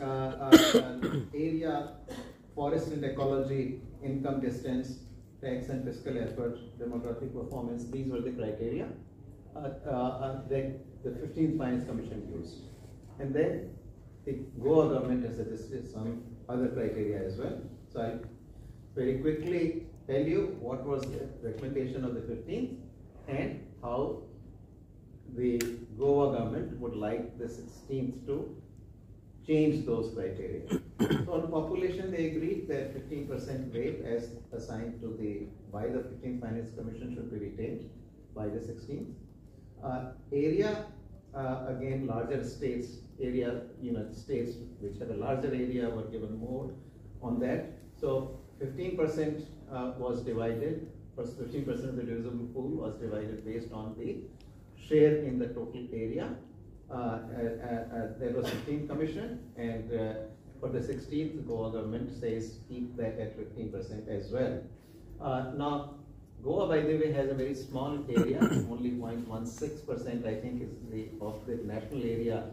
area, forest and ecology, income distance, tax and fiscal effort, demographic performance, these were the criteria that the 15th Finance Commission used. And then the Goa government has suggested some other criteria as well. So I'll very quickly tell you what was the recommendation of the 15th and how the Goa government would like the 16th to change those criteria. So on population, they agreed that 15% rate as assigned to by the 15th Finance Commission should be retained by the 16th. Area, again, larger states, states which have a larger area were given more on that. So 15% was divided, 15% of the divisible pool was divided based on the share in the total area. There was 15th commission, and for the 16th, Goa government says keep that at 15% as well. Now, Goa, by the way, has a very small area, only 0.16%, I think, is of the national area.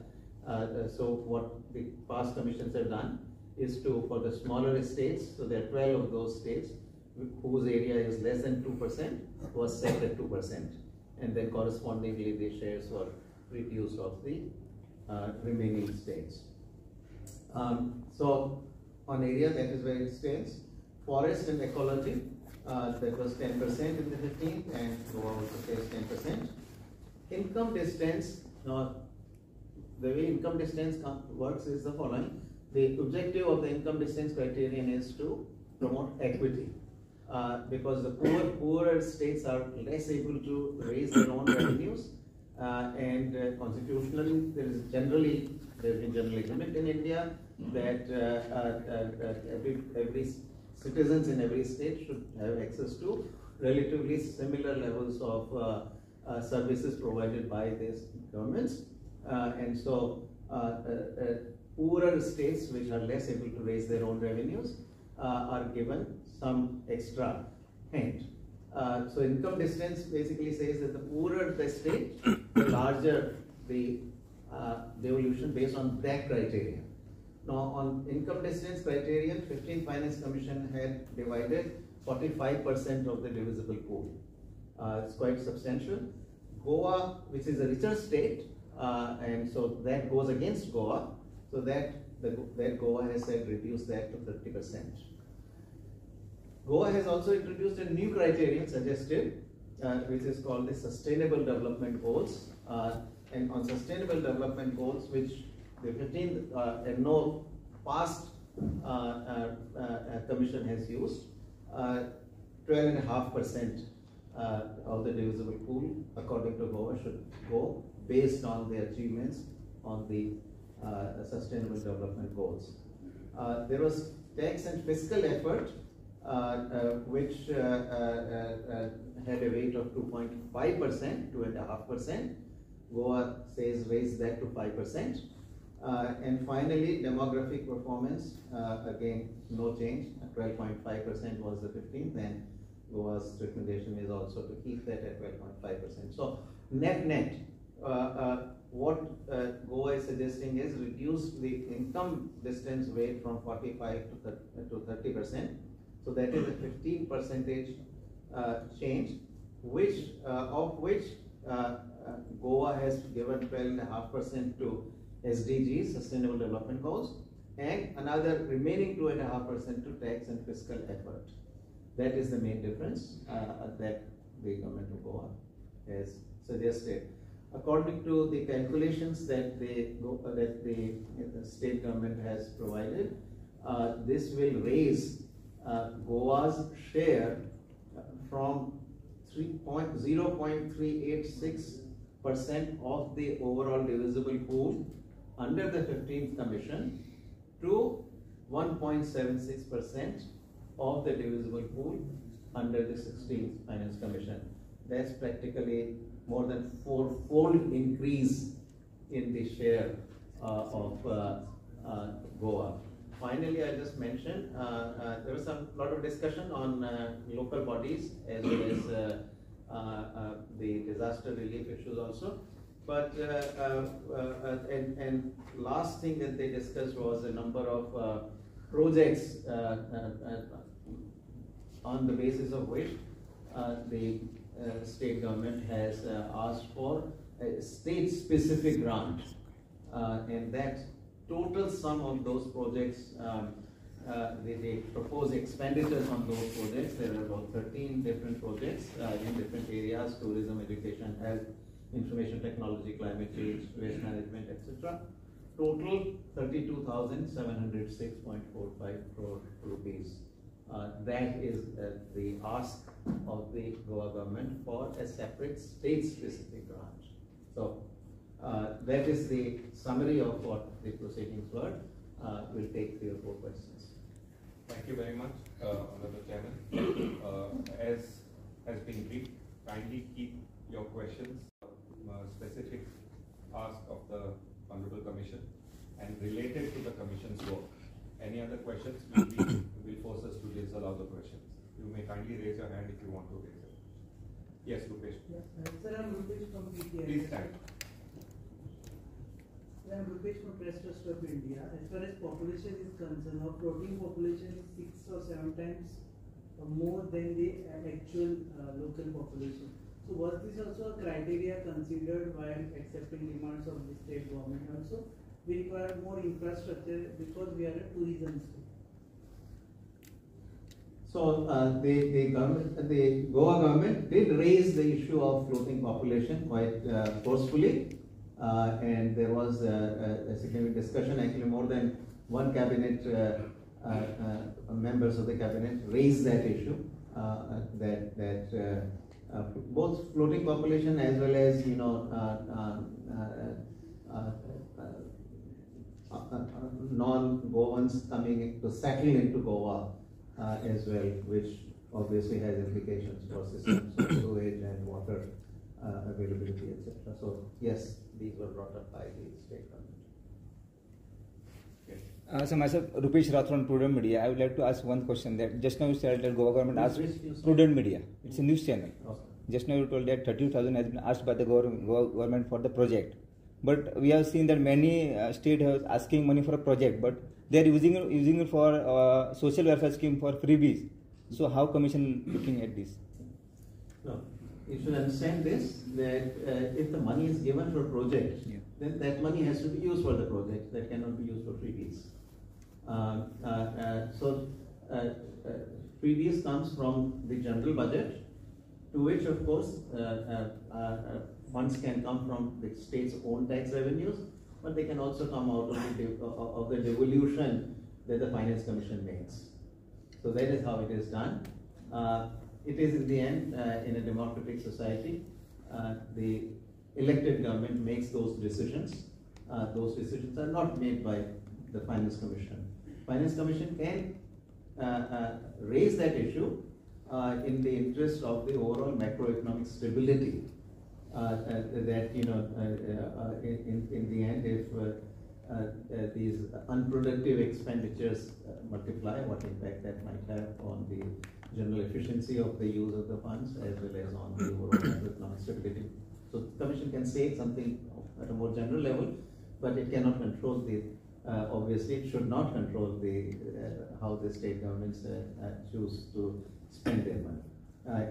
So what the past commissions have done is for the smaller states, so there are 12 of those states whose area is less than 2%, was set at 2%. And then correspondingly, the shares were reduced of the remaining states. So on area, that is where it stands. Forest and ecology, that was 10% in the 15th, and Goa also says 10%. Income distance, now the way income distance works is the following. The objective of the income distance criterion is to promote equity. Because the poorer states are less able to raise their own revenues, and constitutionally there has been general agreement in India that every citizens in every state should have access to relatively similar levels of services provided by these governments, and so poorer states which are less able to raise their own revenues are given some extra hint. So income distance basically says that the poorer the state, the larger the devolution based on that criteria. Now on income distance criterion, 15th Finance Commission had divided 45% of the divisible pool. It's quite substantial. Goa, which is a richer state, and so that goes against Goa, so that Goa has said reduce that to 30%. Goa has also introduced a new criterion suggested, which is called the Sustainable Development Goals. And on Sustainable Development Goals, which the 15th and no past commission has used, 12.5% of the divisible pool, according to Goa, should go based on the achievements on the Sustainable Development Goals. There was tax and fiscal effort, which had a weight of 2.5%, 2.5%. Goa says raise that to 5%. And finally, demographic performance, again, no change. 12.5% was the 15th, and Goa's recommendation is also to keep that at 12.5%. So net, what Goa is suggesting is reduce the income distance weight from 45 to 30%. So that is a 15% change, of which Goa has given 12.5% to SDGs, Sustainable Development Goals, and another remaining 2.5% to tax and fiscal effort. That is the main difference that the government of Goa has suggested. According to the calculations that the state government has provided, this will raise Goa's share from 0.386% of the overall divisible pool under the 15th commission to 1.76% of the divisible pool under the 16th Finance Commission. That's practically more than four-fold increase in the share of Goa. Finally, I just mentioned there was a lot of discussion on local bodies as well as the disaster relief issues also. But and last thing that they discussed was a number of projects on the basis of which the state government has asked for a state-specific grant, and that total sum of those projects, they propose expenditures on those projects. There are about 13 different projects in different areas: tourism, education, health, information technology, climate change, waste management, etc. Total 32,706.45 crore rupees. That is the ask of the Goa government for a separate state-specific grant. So that is the summary of what the proceedings were. We'll take 3 or 4 questions. Thank you very much, Honorable Chairman. As has been briefed, kindly keep your questions specific ask of the Honorable Commission and related to the Commission's work. Any other questions will force us to disallow the questions. You may kindly raise your hand if you want to raise it. Yes, Rupesh. Yes, sir, I'm Rupesh from PTI. Please stand. I'm Rupesh from Press Trust of India. As far as population is concerned, our floating population is 6 or 7 times more than the actual local population. So was this also a criteria considered while accepting demands of the state government? Also, we require more infrastructure because we are a tourism state. So the Goa government did raise the issue of floating population quite forcefully, and there was a significant discussion. Actually, more than one cabinet members of the cabinet raised that issue. Both floating population as well as non-Goans coming to settle into Goa as well, which obviously has implications for systems of sewage and water availability, etc. So yes, these were brought up by the state government. So myself, Rupesh Rathod from Prudent Media. I would like to ask one question. That just now you said that Goa government asked Prudent Media. It's a news channel. Okay. Just now you told that 32,000 has been asked by the Goa government for the project. But we have seen that many states are asking money for a project, but they are using it for social welfare scheme for freebies. So how Commission looking at this? No, you should understand this, that if the money is given for a project, then that money has to be used for the project. That cannot be used for freebies. Freebies comes from the general budget, to which of course funds can come from the state's own tax revenues, but they can also come out of the devolution that the Finance Commission makes. So that is how it is done. It is in the end, in a democratic society, the elected government makes those decisions. Those decisions are not made by the Finance Commission. Finance Commission can raise that issue in the interest of the overall macroeconomic stability. That in the end, if these unproductive expenditures multiply, what impact that might have on the general efficiency of the use of the funds as well as on the overall macroeconomic stability. So the Commission can say something at a more general level, but it cannot control the. Obviously, it should not control the how the state governments choose to spend their money.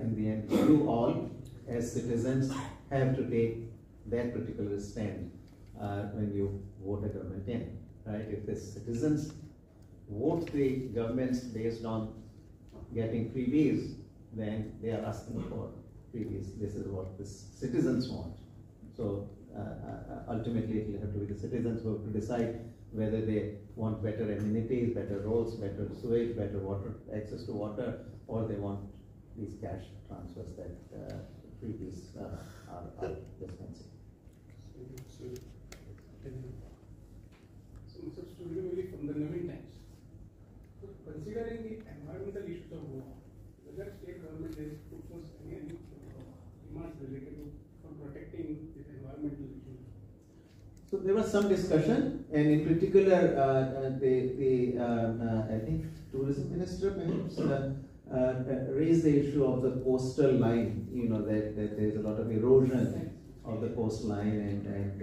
In the end, you all, as citizens, have to take that particular stand when you vote a government in, right? If the citizens vote the governments based on getting freebies, then they are asking for freebies. This is what the citizens want. So ultimately, it will have to be the citizens who have to decide whether they want better amenities, better roads, better sewage, better water, access to water, or they want these cash transfers that freebies are dispensing. So really from the Navin Times. So considering the environmental issues of Goa, whether state government has proposed any demands related to protecting this environmental issues? So there was some discussion, and in particular, I think Tourism Minister perhaps raised the issue of the coastal line. That there is a lot of erosion of the coastline and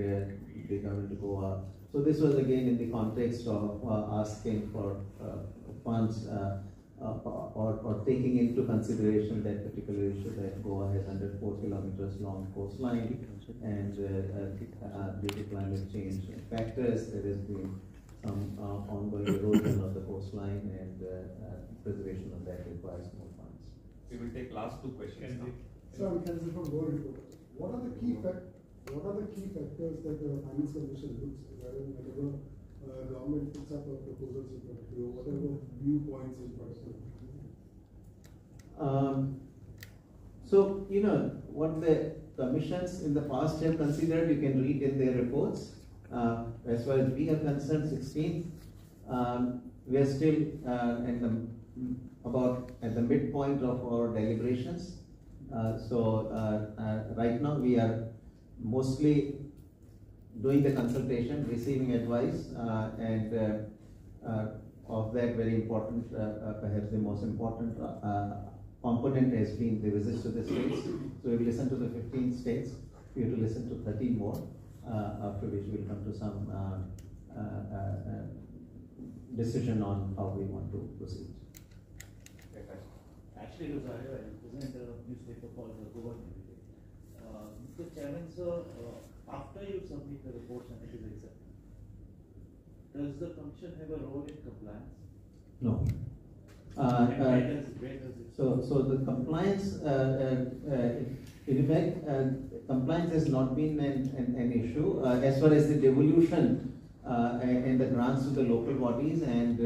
the government of Goa. So this was again in the context of asking for funds or taking into consideration that particular issue that Goa has 104 kilometers long coastline, and due to climate change factors, there has been some ongoing erosion of the coastline, and preservation of that requires more funds. We will take last two questions now. Sir, I'm Kelsey from Goa Report. What are the key factors that the Finance Commission looks whenever government puts up a proposal in particular, whatever viewpoints in particular? So, you know, what the commissions in the past have considered, you can read in their reports. As far as we are concerned, 16, we are still at the midpoint of our deliberations. Right now we are mostly doing the consultation, receiving advice, and of that very important, perhaps the most important component has been the visits to the states. So we've listened to the 15 states, we have to listen to 13 more, after which we'll come to some decision on how we want to proceed. Actually, I represent a newspaper called the Goa News. Mr. Chairman, sir, after you submit the reports and it is accepted, does the commission have a role in compliance? No. So the compliance, in fact, compliance has not been an issue as far as the devolution and the grants to the local bodies and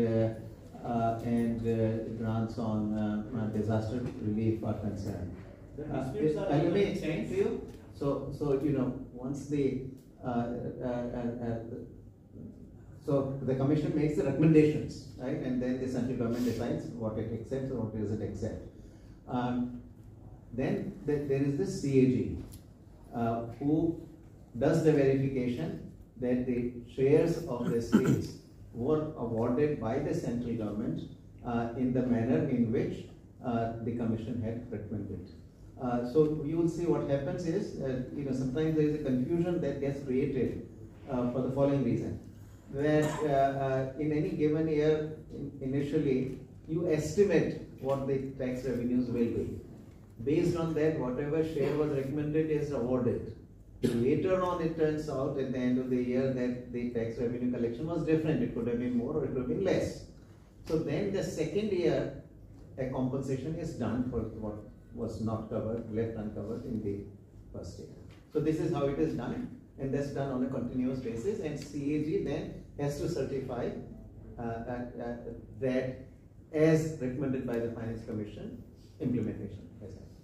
grants on disaster relief are concerned. Let me explain to you. So you know, once the so the commission makes the recommendations, right, and then the central government decides what it accepts or what doesn't accept. Then there is this CAG who does the verification that the shares of the states were awarded by the central government in the manner in which the commission had recommended. So you will see what happens is, you know, sometimes there is a confusion that gets created for the following reason. Where in any given year, initially, you estimate what the tax revenues will be. Based on that, whatever share was recommended is awarded. Later on, it turns out at the end of the year that the tax revenue collection was different. It could have been more or it could have been less. So then the second year, a compensation is done for what was not covered, left uncovered in the first year. So this is how it is done, and that's done on a continuous basis, and CAG then has to certify that as recommended by the Finance Commission, implementation has happened.